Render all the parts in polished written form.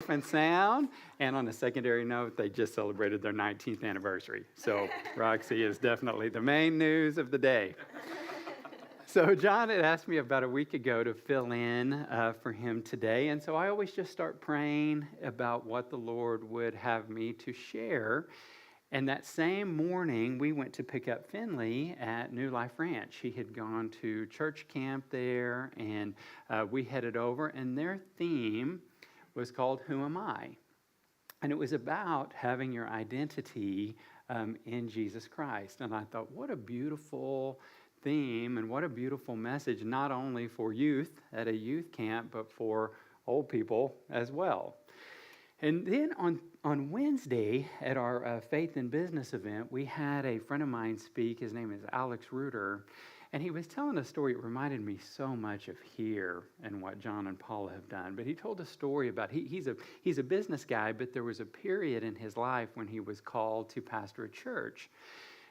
and sound. And on a secondary note, they just celebrated their 19th anniversary. So Roxy is definitely the main news of the day. So John had asked me about a week ago to fill in for him today. And so I always just start praying about what the Lord would have me to share. And that same morning, we went to pick up Finley at New Life Ranch. He had gone to church camp there, and we headed over. And their theme was called Who Am I? And it was about having your identity in Jesus Christ. And I thought, what a beautiful theme and what a beautiful message, not only for youth at a youth camp, but for old people as well. And then on Wednesday at our Faith in Business event, we had a friend of mine speak. His name is Alex Reuter. And he was telling a story. It reminded me so much of here and what John and Paula have done. But he told a story about, he's a business guy, but there was a period in his life when he was called to pastor a church.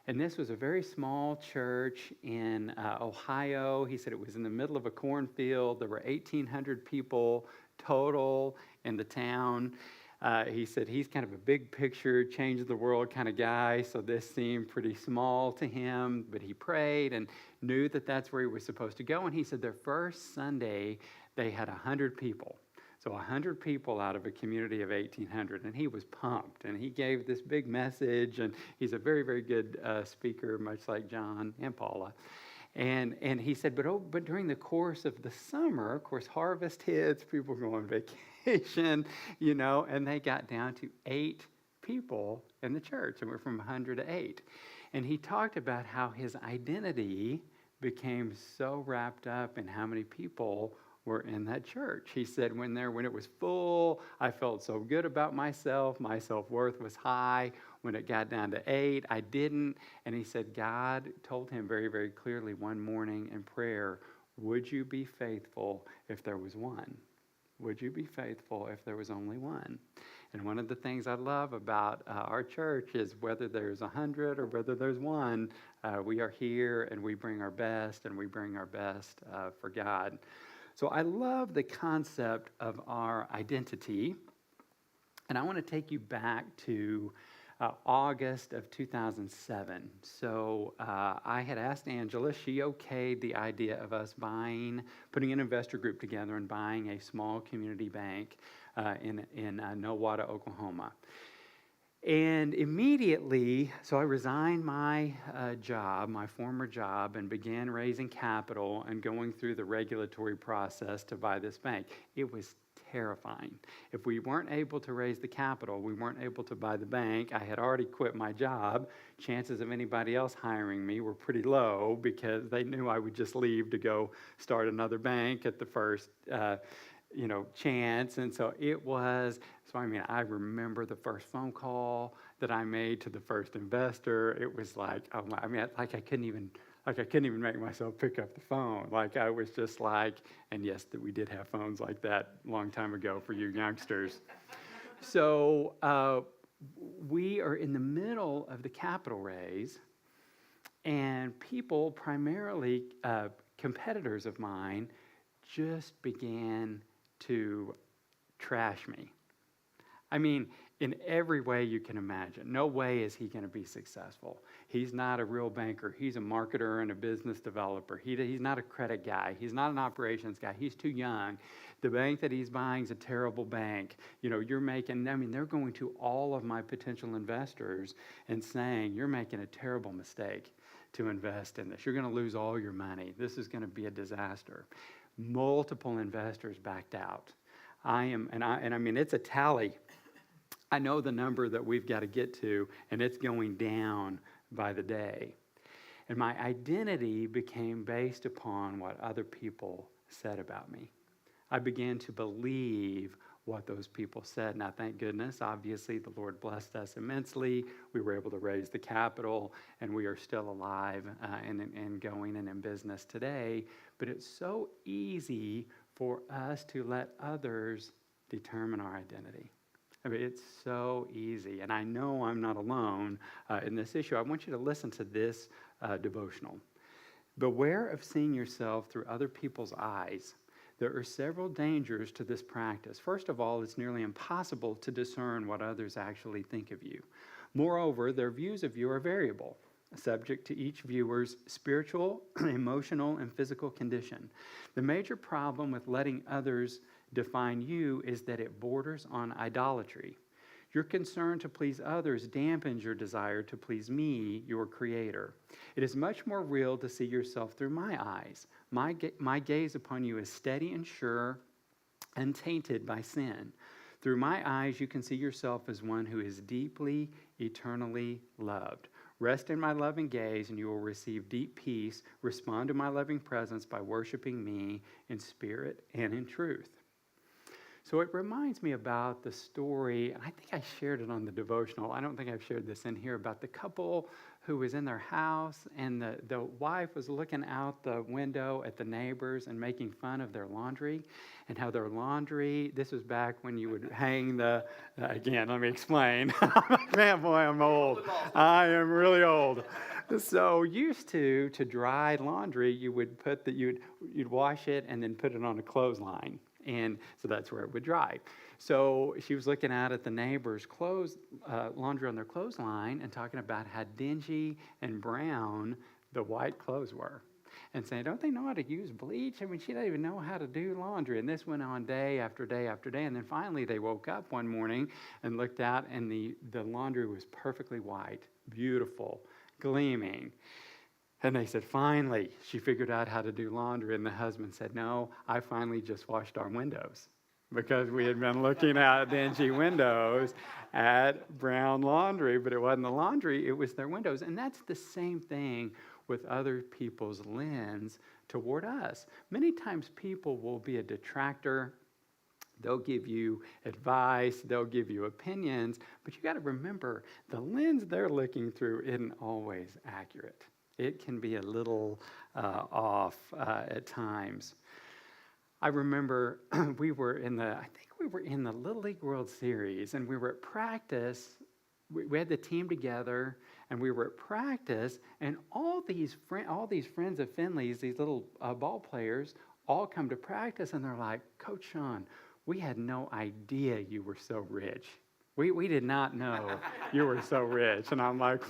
And this was a very small church in Ohio. He said it was in the middle of a cornfield. There were 1,800 people total in the town. He said he's kind of a big picture, change the world kind of guy, so this seemed pretty small to him, but he prayed and knew that that's where he was supposed to go. And he said their first Sunday, they had 100 people. So 100 people out of a community of 1,800, and he was pumped, and he gave this big message, and he's a very, very good speaker, much like John and Paula. And he said, but during the course of the summer, of course, harvest hits, people go on vacation, and they got down to 8 people in the church, and we're from 100 to 8. And he talked about how his identity became so wrapped up in how many people were in that church. He said when it was full, I felt so good about myself. My self-worth was high. When it got down to 8, I didn't. And he said God told him very, very clearly one morning in prayer, would you be faithful if there was one? Would you be faithful if there was only one? And one of the things I love about our church is whether there's 100 or whether there's one, we are here and we bring our best, and we bring our best for God. So I love the concept of our identity, and I want to take you back to August of 2007. So I had asked Angela, she okayed the idea of us putting an investor group together and buying a small community bank in Nowata, Oklahoma. And immediately, so I resigned my job, my former job, and began raising capital and going through the regulatory process to buy this bank. It was terrifying. If we weren't able to raise the capital, we weren't able to buy the bank. I had already quit my job. Chances of anybody else hiring me were pretty low because they knew I would just leave to go start another bank at the first chance. And so I remember the first phone call that I made to the first investor. It was like, I couldn't even make myself pick up the phone. Like I was just like, and yes, that we did have phones like that a long time ago for you youngsters. So we are in the middle of the capital raise, and people, primarily competitors of mine, just began to trash me. I mean, in every way you can imagine. No way is he going to be successful. He's not a real banker. He's a marketer and a business developer. He's not a credit guy. He's not an operations guy. He's too young. The bank that he's buying is a terrible bank. They're going to all of my potential investors and saying, you're making a terrible mistake to invest in this. You're going to lose all your money. This is going to be a disaster. Multiple investors backed out. It's a tally. I know the number that we've got to get to, and it's going down by the day. And my identity became based upon what other people said about me. I began to believe what those people said. Now, thank goodness, obviously, the Lord blessed us immensely. We were able to raise the capital, and we are still alive and going and in business today. But it's so easy for us to let others determine our identity. It's so easy. And I know I'm not alone in this issue. I want you to listen to this devotional. Beware of seeing yourself through other people's eyes. There are several dangers to this practice. First of all, it's nearly impossible to discern what others actually think of you. Moreover, their views of you are variable, subject to each viewer's spiritual, emotional, and physical condition. The major problem with letting others define you is that it borders on idolatry. Your concern to please others dampens your desire to please me, your Creator. It is much more real to see yourself through my eyes. My gaze upon you is steady and sure, untainted by sin. Through my eyes, you can see yourself as one who is deeply, eternally loved. Rest in my loving gaze, and you will receive deep peace. Respond to my loving presence by worshiping me in spirit and in truth. So it reminds me about the story, and I think I shared it on the devotional. I don't think I've shared this in here, about the couple who was in their house, and the wife was looking out the window at the neighbors and making fun of their laundry, and how their laundry, this was back when you would hang again, let me explain. Man, boy, I'm old. I am really old. So used to dry laundry, you'd wash it and then put it on a clothesline. And so that's where it would dry. So she was looking out at the neighbors' laundry on their clothesline and talking about how dingy and brown the white clothes were. And saying, don't they know how to use bleach? I mean, she doesn't even know how to do laundry. And this went on day after day after day. And then finally they woke up one morning and looked out, and the laundry was perfectly white, beautiful, gleaming. And they said, finally, she figured out how to do laundry. And the husband said, no, I finally just washed our windows, because we had been looking out dingy windows at brown laundry, but it wasn't the laundry, it was their windows. And that's the same thing with other people's lens toward us. Many times people will be a detractor. They'll give you advice, they'll give you opinions, but you got to remember, the lens they're looking through isn't always accurate. It can be a little off at times. I remember we were in the Little League World Series, and we were at practice. We had the team together, and we were at practice, and all these friends of Finley's, these little ball players, all come to practice, and they're like, Coach Sean, we had no idea you were so rich. We did not know you were so rich. And I'm like,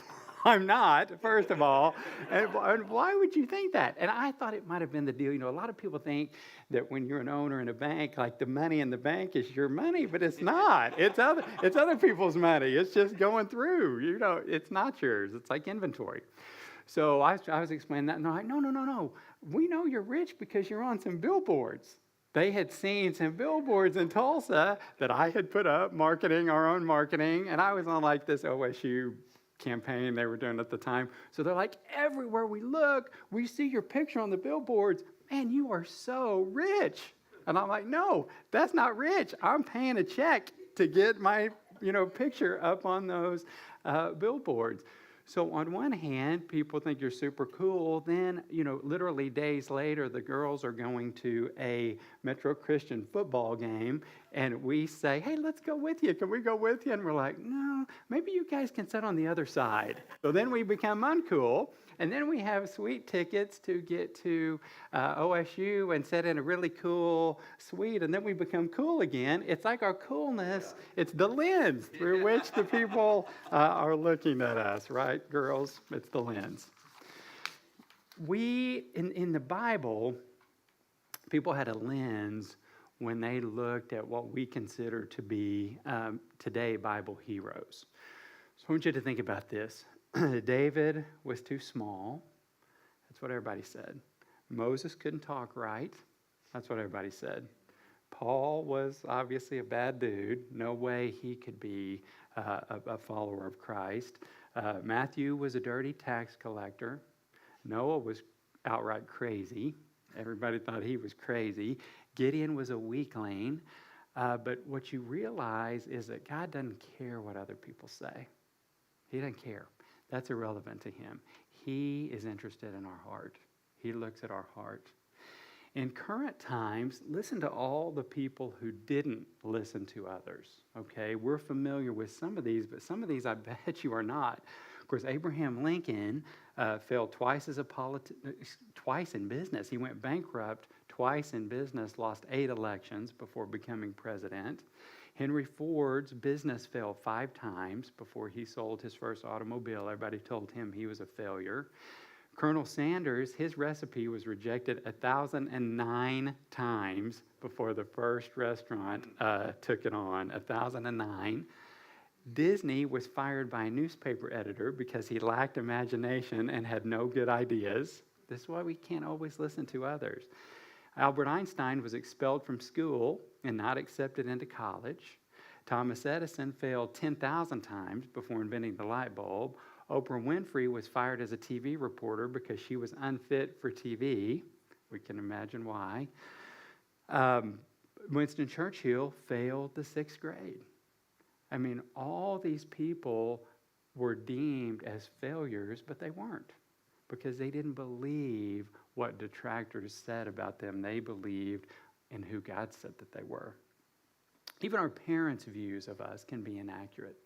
I'm not, first of all. And why would you think that? And I thought it might have been the deal. You know, a lot of people think that when you're an owner in a bank, like the money in the bank is your money, but it's not. It's other people's money. It's just going through. You know, it's not yours. It's like inventory. So I was explaining that, and they're like, no. We know you're rich because you're on some billboards. They had seen some billboards in Tulsa that I had put up, our own marketing, and I was on like this OSU campaign they were doing at the time. So they're like, everywhere we look, we see your picture on the billboards. Man, you are so rich. And I'm like, no, that's not rich. I'm paying a check to get my, picture up on those billboards. So on one hand, people think you're super cool. Then, literally days later, the girls are going to a Metro Christian football game, and we say, hey, let's go with you. Can we go with you? And we're like, no, maybe you guys can sit on the other side. So then we become uncool, and then we have sweet tickets to get to OSU and sit in a really cool suite, and then we become cool again. It's like our coolness, it's the lens through which the people are looking at us, right, girls? It's the lens. In the Bible, people had a lens when they looked at what we consider to be today Bible heroes. So I want you to think about this. David was too small. That's what everybody said. Moses couldn't talk right. That's what everybody said. Paul was obviously a bad dude. No way he could be a follower of Christ. Matthew was a dirty tax collector. Noah was outright crazy. Everybody thought he was crazy. Gideon was a weakling. But what you realize is that God doesn't care what other people say. He doesn't care. That's irrelevant to him. He is interested in our heart. He looks at our heart. In current times, listen to all the people who didn't listen to others, okay? We're familiar with some of these, but some of these I bet you are not. Of course, Abraham Lincoln failed twice in business. He went bankrupt twice in business, lost 8 elections before becoming president. Henry Ford's business failed 5 times before he sold his first automobile. Everybody told him he was a failure. Colonel Sanders, his recipe was rejected 1,009 times before the first restaurant took it on. 1,009. Disney was fired by a newspaper editor because he lacked imagination and had no good ideas. This is why we can't always listen to others. Albert Einstein was expelled from school and not accepted into college. Thomas Edison failed 10,000 times before inventing the light bulb. Oprah Winfrey was fired as a TV reporter because she was unfit for TV. We can imagine why. Winston Churchill failed the 6th grade. I mean, all these people were deemed as failures, but they weren't, because they didn't believe what detractors said about them. They believed in who God said that they were. Even our parents' views of us can be inaccurate.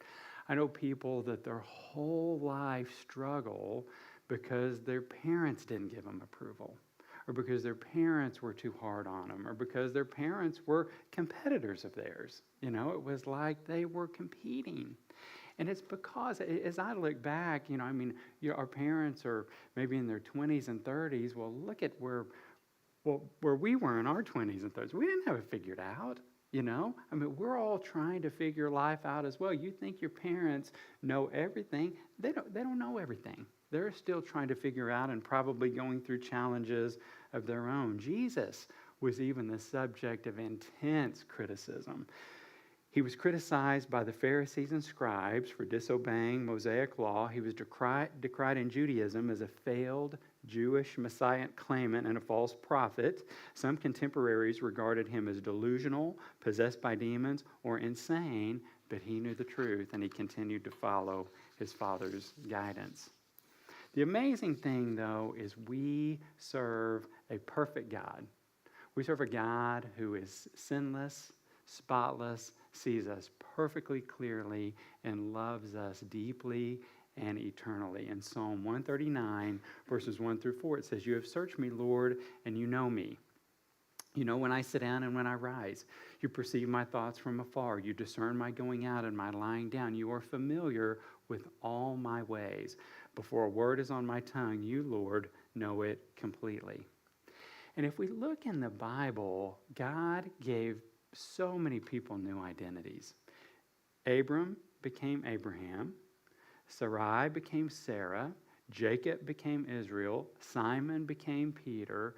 I know people that their whole life struggle because their parents didn't give them approval, or because their parents were too hard on them, or because their parents were competitors of theirs. You know, it was like they were competing. And it's because, as I look back, our parents are maybe in their 20s and 30s. Well, look at where we were in our 20s and 30s. We didn't have it figured out. We're all trying to figure life out as well. You think your parents know everything. They don't know everything. They're still trying to figure out and probably going through challenges of their own. Jesus was even the subject of intense criticism. He was criticized by the Pharisees and scribes for disobeying Mosaic law. He was decried in Judaism as a failed Jewish Messiah claimant and a false prophet. Some contemporaries regarded him as delusional, possessed by demons, or insane, but he knew the truth and he continued to follow his Father's guidance. The amazing thing, though, is we serve a perfect God. We serve a God who is sinless, spotless, sees us perfectly clearly, and loves us deeply and eternally. In Psalm 139, verses 1 through 4, it says, "You have searched me, Lord, and you know me. You know when I sit down and when I rise. You perceive my thoughts from afar. You discern my going out and my lying down. You are familiar with all my ways. Before a word is on my tongue, you, Lord, know it completely." And if we look in the Bible, God gave so many people new identities. Abram became Abraham. Sarai became Sarah. Jacob became Israel. Simon became Peter.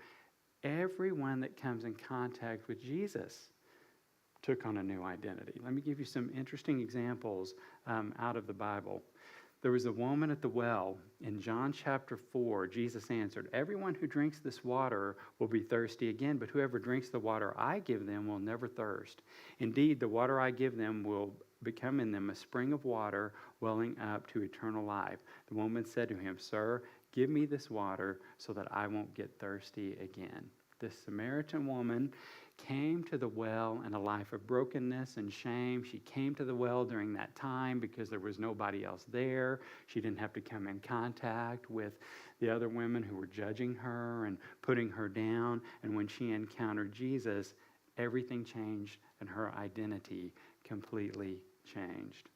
Everyone that comes in contact with Jesus took on a new identity. Let me give you some interesting examples out of the Bible. There was a woman at the well. In John chapter 4, Jesus answered, "Everyone who drinks this water will be thirsty again, but whoever drinks the water I give them will never thirst. Indeed, the water I give them will become in them a spring of water welling up to eternal life." The woman said to him, "Sir, give me this water so that I won't get thirsty again." This Samaritan woman came to the well in a life of brokenness and shame. She came to the well during that time because there was nobody else there. She didn't have to come in contact with the other women who were judging her and putting her down. And when she encountered Jesus, everything changed and her identity completely changed.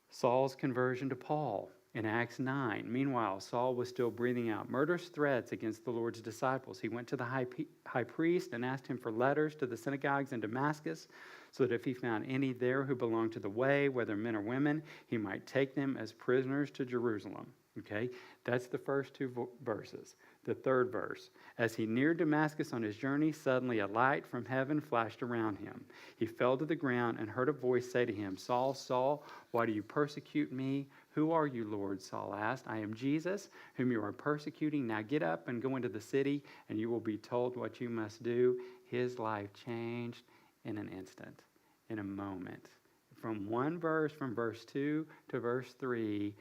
Saul's conversion to Paul in Acts 9. Meanwhile, Saul was still breathing out murderous threats against the Lord's disciples. He went to the high priest and asked him for letters to the synagogues in Damascus, so that if he found any there who belonged to the way, whether men or women, he might take them as prisoners to Jerusalem. Okay, that's the first 2 verses. The 3rd verse. As he neared Damascus on his journey, suddenly a light from heaven flashed around him. He fell to the ground and heard a voice say to him, "Saul, Saul, why do you persecute me? Who are you, Lord?" Saul asked. "I am Jesus, whom you are persecuting. Now get up and go into the city, and you will be told what you must do." His life changed in an instant, in a moment. From one verse, from verse 2 to verse 3,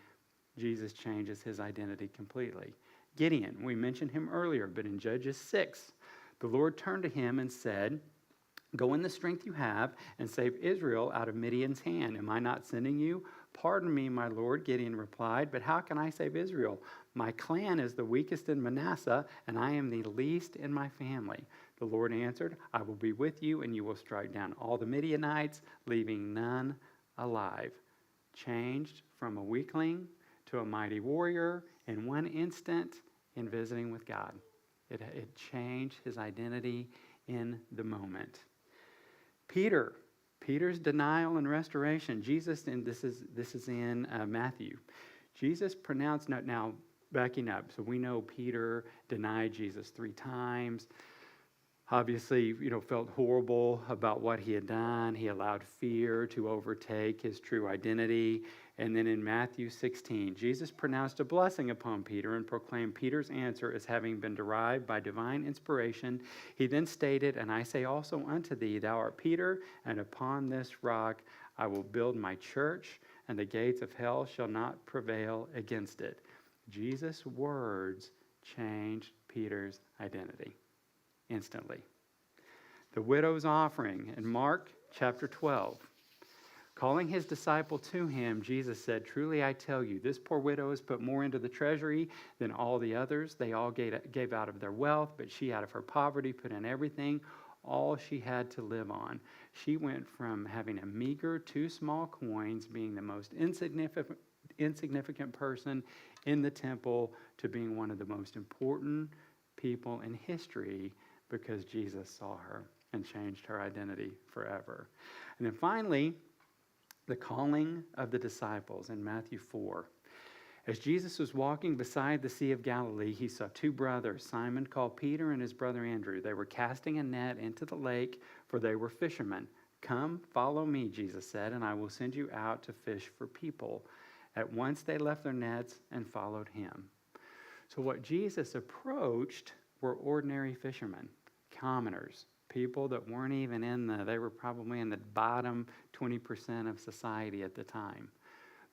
Jesus changes his identity completely. Gideon, we mentioned him earlier, but in Judges 6, the Lord turned to him and said, "Go in the strength you have and save Israel out of Midian's hand. Am I not sending you?" "Pardon me, my Lord," Gideon replied, "but how can I save Israel? My clan is the weakest in Manasseh, and I am the least in my family." The Lord answered, I will be with you, and you will strike down all the Midianites, leaving none alive. Changed from a weakling to a mighty warrior in one instant in visiting with God. It changed his identity in the moment. Peter's denial and restoration. Jesus, and this is in Matthew. Jesus pronounced, now backing up, so we know Peter denied Jesus 3 times. Obviously, felt horrible about what he had done. He allowed fear to overtake his true identity. And then in Matthew 16, Jesus pronounced a blessing upon Peter and proclaimed Peter's answer as having been derived by divine inspiration. He then stated, and I say also unto thee, thou art Peter, and upon this rock I will build my church, and the gates of hell shall not prevail against it. Jesus' words changed Peter's identity instantly. The widow's offering in Mark chapter 12. Calling his disciple to him, Jesus said, truly I tell you, this poor widow has put more into the treasury than all the others. They all gave out of their wealth, but she out of her poverty put in everything, all she had to live on. She went from having a meager 2 small coins, being the most insignificant person in the temple, to being one of the most important people in history, because Jesus saw her and changed her identity forever. And then finally, the calling of the disciples in Matthew 4. As Jesus was walking beside the Sea of Galilee, he saw 2 brothers, Simon called Peter and his brother Andrew. They were casting a net into the lake, for they were fishermen. Come, follow me, Jesus said, and I will send you out to fish for people. At once they left their nets and followed him. So what Jesus approached were ordinary fishermen, commoners, people that weren't even they were probably in the bottom 20% of society at the time.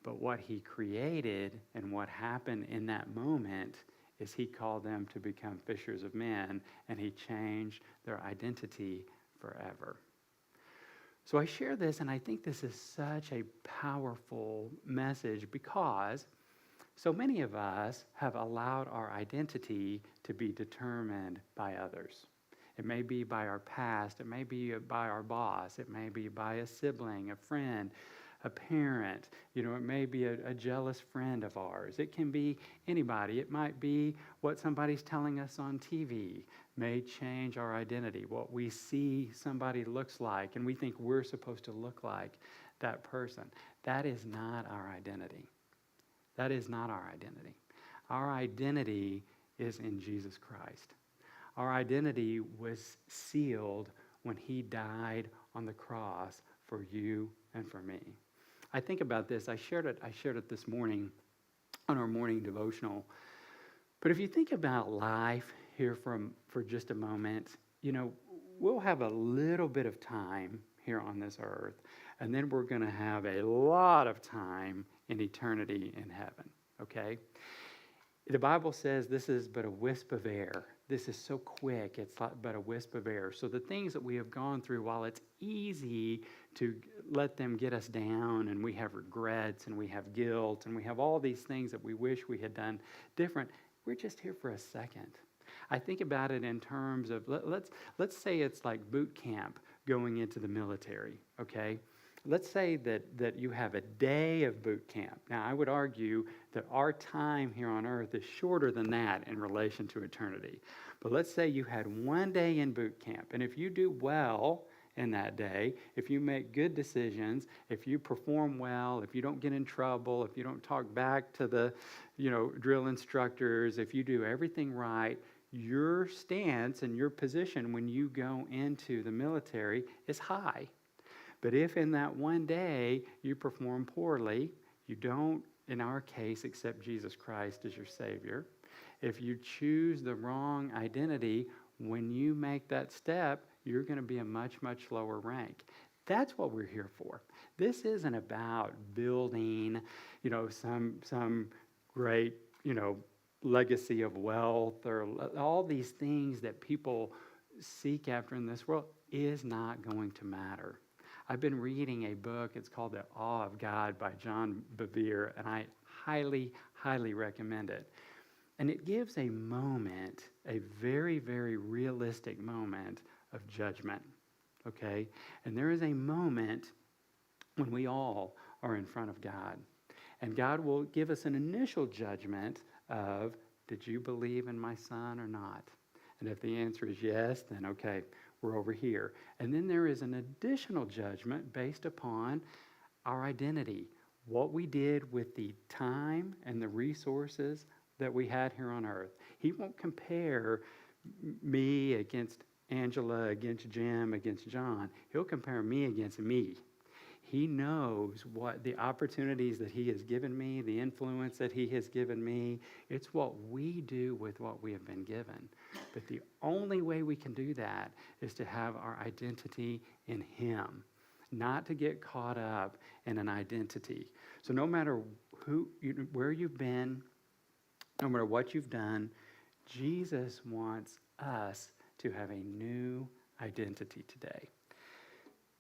But what he created and what happened in that moment is he called them to become fishers of men, and he changed their identity forever. So I share this, and I think this is such a powerful message because so many of us have allowed our identity to be determined by others. It may be by our past. It may be by our boss. It may be by a sibling, a friend, a parent. It may be a jealous friend of ours. It can be anybody. It might be what somebody's telling us on TV may change our identity. What we see somebody looks like, and we think we're supposed to look like that person. That is not our identity. That is not our identity. Our identity is in Jesus Christ. Our identity was sealed when he died on the cross for you and for me. I think about this. I shared it this morning on our morning devotional. But if you think about life here for just a moment, we'll have a little bit of time here on this earth, and then we're going to have a lot of time in eternity in heaven, okay? The Bible says this is but a wisp of air. This is so quick, it's but a wisp of air. So the things that we have gone through, while it's easy to let them get us down, and we have regrets, and we have guilt, and we have all these things that we wish we had done different, we're just here for a second. I think about it in terms of, let's say it's like boot camp going into the military, okay? Let's say that you have a day of boot camp. Now, I would argue that our time here on earth is shorter than that in relation to eternity. But let's say you had one day in boot camp, and if you do well in that day, if you make good decisions, if you perform well, if you don't get in trouble, if you don't talk back to the drill instructors, if you do everything right, your stance and your position when you go into the military is high. But if in that one day you perform poorly, you don't, in our case, accept Jesus Christ as your Savior, if you choose the wrong identity, when you make that step, you're going to be a much, much lower rank. That's what we're here for. This isn't about building, some great, legacy of wealth or all these things that people seek after in this world is not going to matter. I've been reading a book. It's called The Awe of God by John Bevere, and I highly, highly recommend it. And it gives a moment, a very, very realistic moment of judgment, okay? And there is a moment when we all are in front of God. And God will give us an initial judgment of, did you believe in my son or not? And if the answer is yes, then okay, we're over here. And then there is an additional judgment based upon our identity, what we did with the time and the resources that we had here on earth. He won't compare me against Angela, against Jim, against John. He'll compare me against me. He knows what the opportunities that he has given me, the influence that he has given me. It's what we do with what we have been given. But the only way we can do that is to have our identity in him, not to get caught up in an identity. So no matter where you've been, no matter what you've done, Jesus wants us to have a new identity today.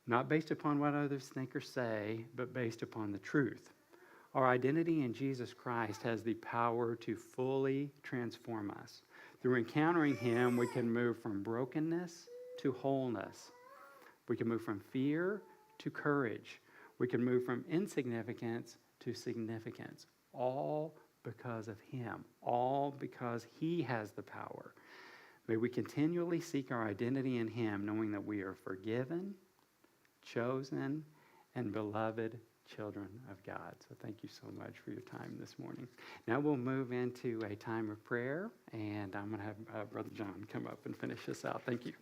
Not based upon what others think or say, but based upon the truth. Our identity in Jesus Christ has the power to fully transform us. Through encountering him, we can move from brokenness to wholeness. We can move from fear to courage. We can move from insignificance to significance. All because of him. All because he has the power. May we continually seek our identity in him, knowing that we are forgiven, chosen, and beloved children of God. So thank you so much for your time this morning. Now we'll move into a time of prayer, and I'm going to have Brother John come up and finish this out. Thank you.